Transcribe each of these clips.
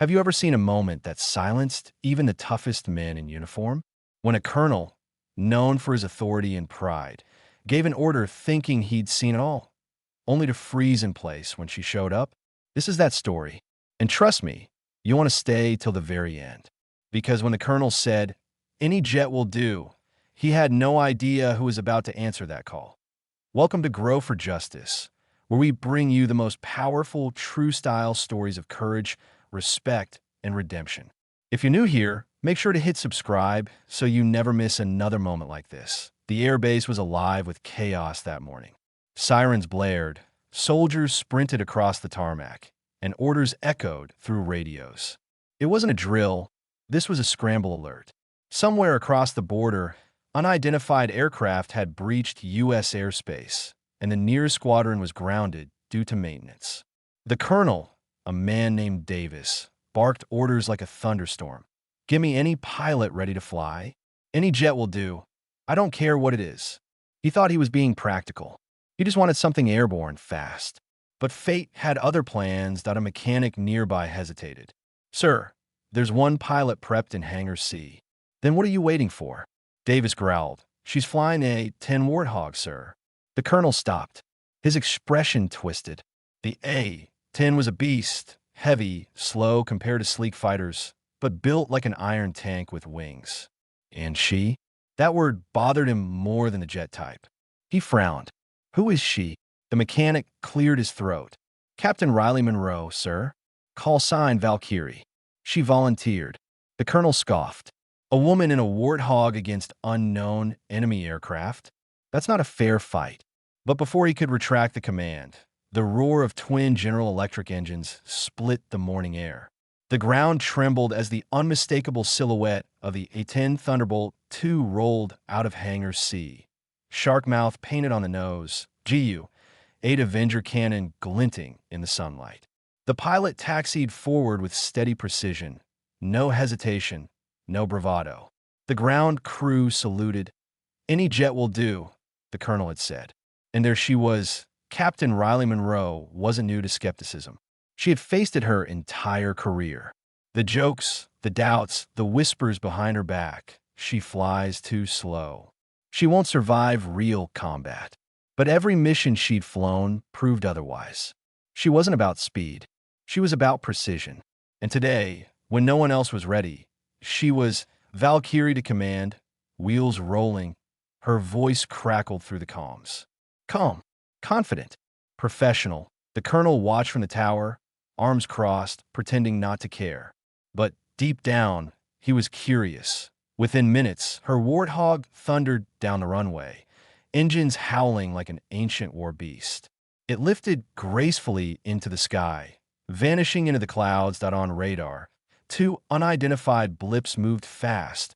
Have you ever seen a moment that silenced even the toughest men in uniform? When a colonel, known for his authority and pride, gave an order thinking he'd seen it all, only to freeze in place when she showed up? This is that story. And trust me, you want to stay till the very end. Because when the colonel said, "Any jet will do," he had no idea who was about to answer that call. Welcome to Grow for Justice, where we bring you the most powerful, true-style stories of courage, respect, and redemption. If you're new here, make sure to hit subscribe so you never miss another moment like this. The airbase was alive with chaos that morning. Sirens blared, soldiers sprinted across the tarmac, and orders echoed through radios. It wasn't a drill, this was a scramble alert. Somewhere across the border, unidentified aircraft had breached U.S. airspace, and the nearest squadron was grounded due to maintenance. The colonel, a man named Davis, barked orders like a thunderstorm. "Give me any pilot ready to fly. Any jet will do. I don't care what it is." He thought he was being practical. He just wanted something airborne fast. But fate had other plans that a mechanic nearby hesitated. "Sir, there's one pilot prepped in Hangar C." "Then what are you waiting for?" Davis growled. "She's flying A-10 Warthog, sir." The colonel stopped. His expression twisted. The A-10 was a beast, heavy, slow compared to sleek fighters, but built like an iron tank with wings. And she? That word bothered him more than the jet type. He frowned. "Who is she?" The mechanic cleared his throat. "Captain Riley Monroe, sir. Call sign Valkyrie." She volunteered. The colonel scoffed. "A woman in a Warthog against unknown enemy aircraft? That's not a fair fight." But before he could retract the command, the roar of twin General Electric engines split the morning air. The ground trembled as the unmistakable silhouette of the A-10 Thunderbolt II rolled out of Hangar C. Shark mouth painted on the nose, GU-8 Avenger cannon glinting in the sunlight. The pilot taxied forward with steady precision. No hesitation, no bravado. The ground crew saluted. "Any jet will do," the colonel had said. And there she was. Captain Riley Monroe wasn't new to skepticism. She had faced it her entire career. The jokes, the doubts, the whispers behind her back. She flies too slow. She won't survive real combat. But every mission she'd flown proved otherwise. She wasn't about speed. She was about precision. And today, when no one else was ready, she was Valkyrie to command, wheels rolling. Her voice crackled through the comms. Calm, confident, professional. The colonel watched from the tower, arms crossed, pretending not to care. But deep down, he was curious. Within minutes, her Warthog thundered down the runway, engines howling like an ancient war beast. It lifted gracefully into the sky, vanishing into the clouds that on radar. Two unidentified blips moved fast,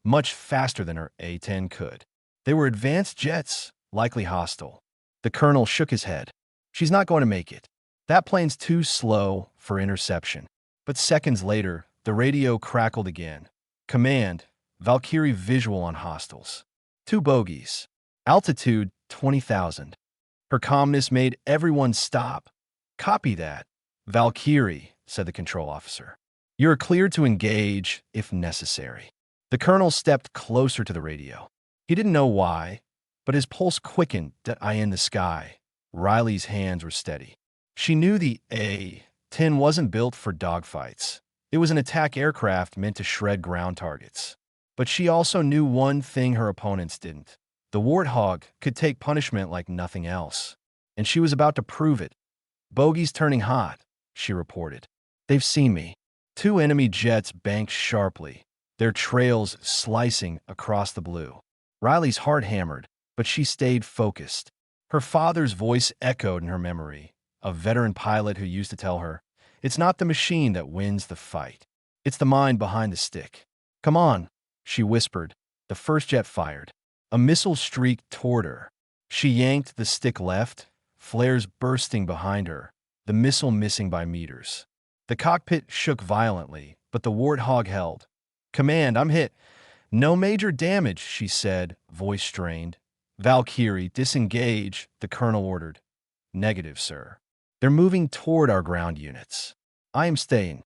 much faster than her A-10 could. They were advanced jets, likely hostile. The colonel shook his head. She's not going to make it. That plane's too slow for interception. But seconds later, the radio crackled again. Command, Valkyrie visual on hostiles. 2 bogeys. Altitude 20,000. Her calmness made everyone stop. "Copy that, Valkyrie," said the control officer. "You're cleared to engage if necessary." The colonel stepped closer to the radio. He didn't know why, but his pulse quickened to eye in the sky. Riley's hands were steady. She knew the A-10 wasn't built for dogfights. It was an attack aircraft meant to shred ground targets. But she also knew one thing her opponents didn't. The Warthog could take punishment like nothing else. And she was about to prove it. "Bogey's turning hot," she reported. "They've seen me." 2 enemy jets banked sharply, their trails slicing across the blue. Riley's heart hammered, but she stayed focused. Her father's voice echoed in her memory, a veteran pilot who used to tell her, "It's not the machine that wins the fight. It's the mind behind the stick." "Come on," she whispered. The first jet fired. A missile streaked toward her. She yanked the stick left, flares bursting behind her, the missile missing by meters. The cockpit shook violently, but the Warthog held. "Command, I'm hit." "No major damage," she said, voice strained. "Valkyrie, disengage," the colonel ordered. "Negative, sir. They're moving toward our ground units." "I am staying."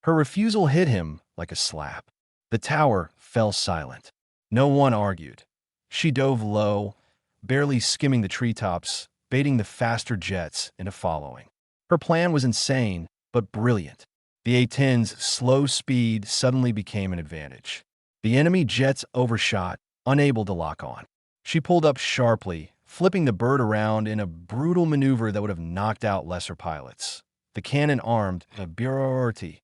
Her refusal hit him like a slap. The tower fell silent. No one argued. She dove low, barely skimming the treetops, baiting the faster jets into following. Her plan was insane, but brilliant. The A-10's slow speed suddenly became an advantage. The enemy jets overshot, unable to lock on. She pulled up sharply, flipping the bird around in a brutal maneuver that would have knocked out lesser pilots. The cannon armed a bureaucracy.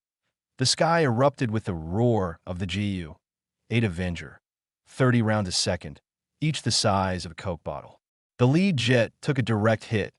The sky erupted with the roar of the GU-8 Avenger, 30 rounds a second, each the size of a Coke bottle. The lead jet took a direct hit,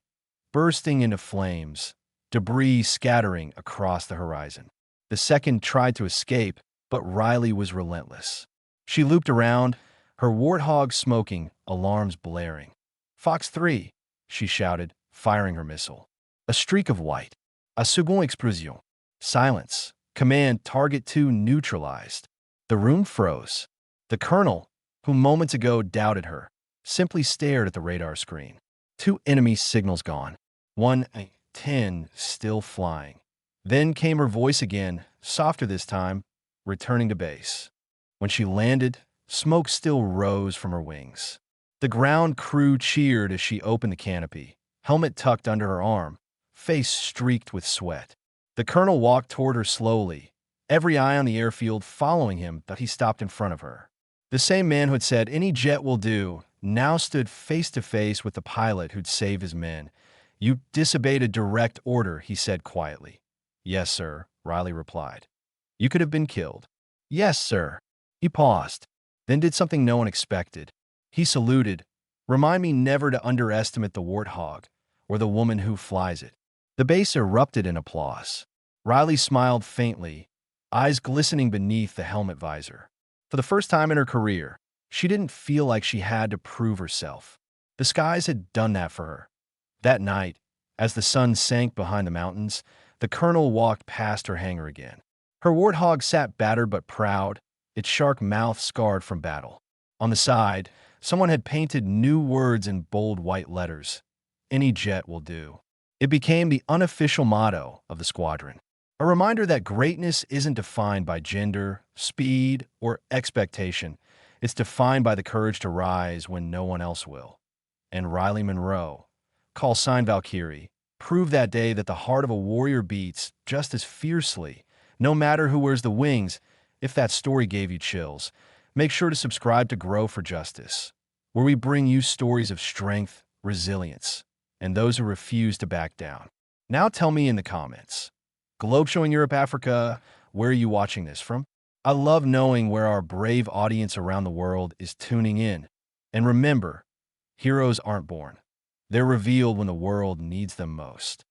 bursting into flames, debris scattering across the horizon. The second tried to escape, but Riley was relentless. She looped around, her Warthog smoking, alarms blaring. "Fox 3, she shouted, firing her missile. A streak of white. A second explosion. Silence. Command Target 2 neutralized. The room froze. The colonel, who moments ago doubted her, simply stared at the radar screen. 2 enemy signals gone. 1 A-10 still flying. Then came her voice again, softer this time, returning to base. When she landed, smoke still rose from her wings. The ground crew cheered as she opened the canopy, helmet tucked under her arm, face streaked with sweat. The colonel walked toward her slowly, every eye on the airfield following him, but he stopped in front of her. The same man who had said, "Any jet will do," now stood face to face with the pilot who'd saved his men. "You disobeyed a direct order," he said quietly. "Yes, sir," Riley replied. "You could have been killed." "Yes, sir." He paused, then did something no one expected. He saluted. "Remind me never to underestimate the Warthog, or the woman who flies it." The base erupted in applause. Riley smiled faintly, eyes glistening beneath the helmet visor. For the first time in her career, she didn't feel like she had to prove herself. The skies had done that for her. That night, as the sun sank behind the mountains, the colonel walked past her hangar again. Her Warthog sat battered but proud, its shark mouth scarred from battle. On the side, someone had painted new words in bold white letters. "Any jet will do." It became the unofficial motto of the squadron. A reminder that greatness isn't defined by gender, speed, or expectation. It's defined by the courage to rise when no one else will. And Riley Monroe, call sign Valkyrie, proved that day that the heart of a warrior beats just as fiercely, no matter who wears the wings. If that story gave you chills, make sure to subscribe to Grow for Justice, where we bring you stories of strength, resilience, and those who refuse to back down. Now tell me in the comments. Globe showing Europe, Africa, where are you watching this from? I love knowing where our brave audience around the world is tuning in. And remember, heroes aren't born. They're revealed when the world needs them most.